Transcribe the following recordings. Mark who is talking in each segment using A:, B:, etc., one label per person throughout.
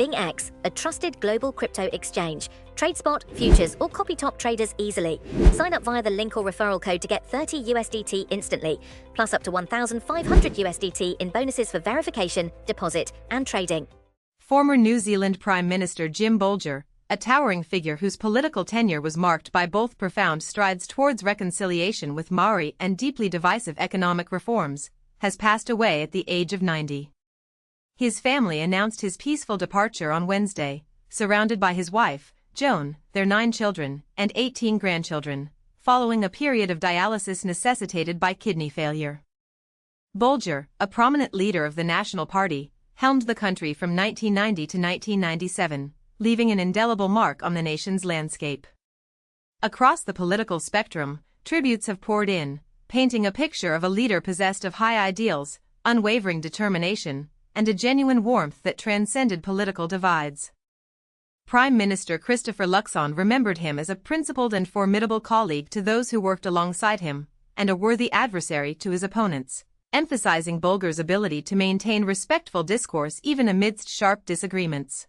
A: BingX, a trusted global crypto exchange. Trade spot, futures, or copy top traders easily. Sign up via the link or referral code to get 30 USDT instantly, plus up to 1,500 USDT in bonuses for verification, deposit, and trading.
B: Former New Zealand Prime Minister Jim Bolger, a towering figure whose political tenure was marked by both profound strides towards reconciliation with Māori and deeply divisive economic reforms, has passed away at the age of 90. His family announced his peaceful departure on Wednesday, surrounded by his wife, Joan, their 9 children, and 18 grandchildren, following a period of dialysis necessitated by kidney failure. Bolger, a prominent leader of the National Party, helmed the country from 1990 to 1997, leaving an indelible mark on the nation's landscape. Across the political spectrum, tributes have poured in, painting a picture of a leader possessed of high ideals, unwavering determination, and a genuine warmth that transcended political divides. Prime Minister Christopher Luxon remembered him as a principled and formidable colleague to those who worked alongside him, and a worthy adversary to his opponents, emphasizing Bolger's ability to maintain respectful discourse even amidst sharp disagreements.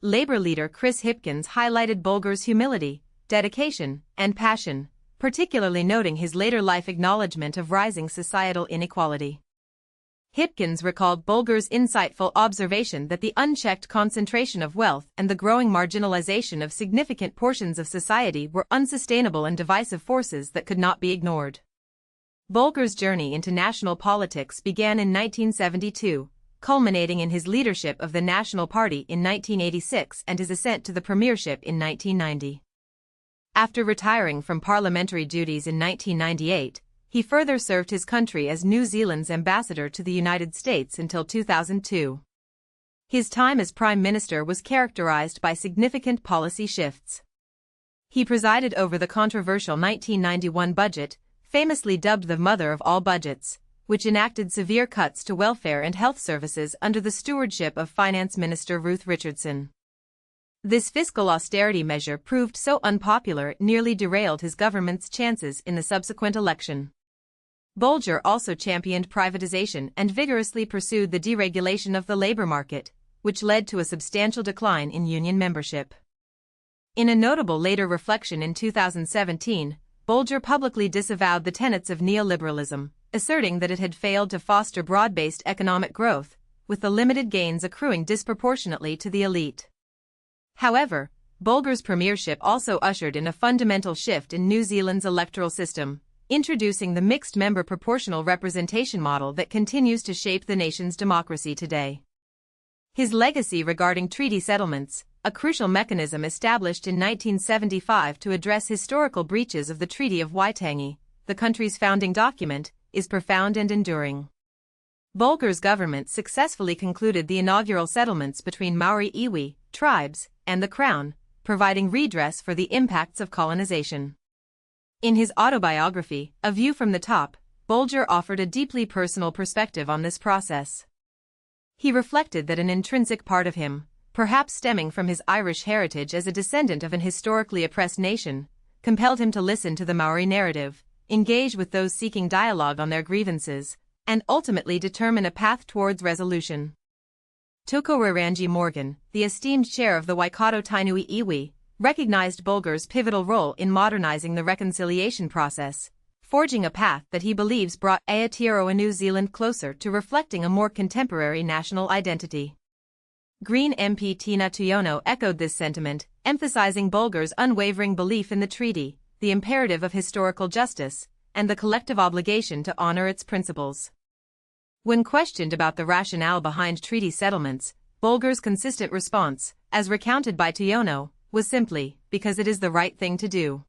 B: Labour leader Chris Hipkins highlighted Bolger's humility, dedication, and passion, particularly noting his later life acknowledgement of rising societal inequality. Hipkins recalled Bolger's insightful observation that the unchecked concentration of wealth and the growing marginalization of significant portions of society were unsustainable and divisive forces that could not be ignored. Bolger's journey into national politics began in 1972, culminating in his leadership of the National Party in 1986 and his ascent to the premiership in 1990. After retiring from parliamentary duties in 1998, he further served his country as New Zealand's ambassador to the United States until 2002. His time as Prime Minister was characterized by significant policy shifts. He presided over the controversial 1991 budget, famously dubbed the mother of all budgets, which enacted severe cuts to welfare and health services under the stewardship of Finance Minister Ruth Richardson. This fiscal austerity measure proved so unpopular it nearly derailed his government's chances in the subsequent election. Bolger also championed privatization and vigorously pursued the deregulation of the labor market, which led to a substantial decline in union membership. In a notable later reflection in 2017, Bolger publicly disavowed the tenets of neoliberalism, asserting that it had failed to foster broad-based economic growth, with the limited gains accruing disproportionately to the elite. However, Bolger's premiership also ushered in a fundamental shift in New Zealand's electoral system, introducing the mixed-member proportional representation model that continues to shape the nation's democracy today. His legacy regarding treaty settlements, a crucial mechanism established in 1975 to address historical breaches of the Treaty of Waitangi, the country's founding document, is profound and enduring. Bolger's government successfully concluded the inaugural settlements between Maori iwi tribes and the Crown, providing redress for the impacts of colonization. In his autobiography, A View from the Top, Bolger offered a deeply personal perspective on this process. He reflected that an intrinsic part of him, perhaps stemming from his Irish heritage as a descendant of an historically oppressed nation, compelled him to listen to the Maori narrative, engage with those seeking dialogue on their grievances, and ultimately determine a path towards resolution. Tuko Morgan, the esteemed chair of the Waikato Tainui Iwi, recognized Bolger's pivotal role in modernizing the reconciliation process, forging a path that he believes brought Aotearoa New Zealand closer to reflecting a more contemporary national identity. Green MP Tina Tuiono echoed this sentiment, emphasizing Bolger's unwavering belief in the treaty, the imperative of historical justice, and the collective obligation to honor its principles. When questioned about the rationale behind treaty settlements, Bolger's consistent response, as recounted by Tuiono, was simply, because it is the right thing to do.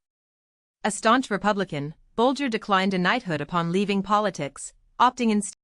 B: A staunch Republican, Bolger declined a knighthood upon leaving politics, opting instead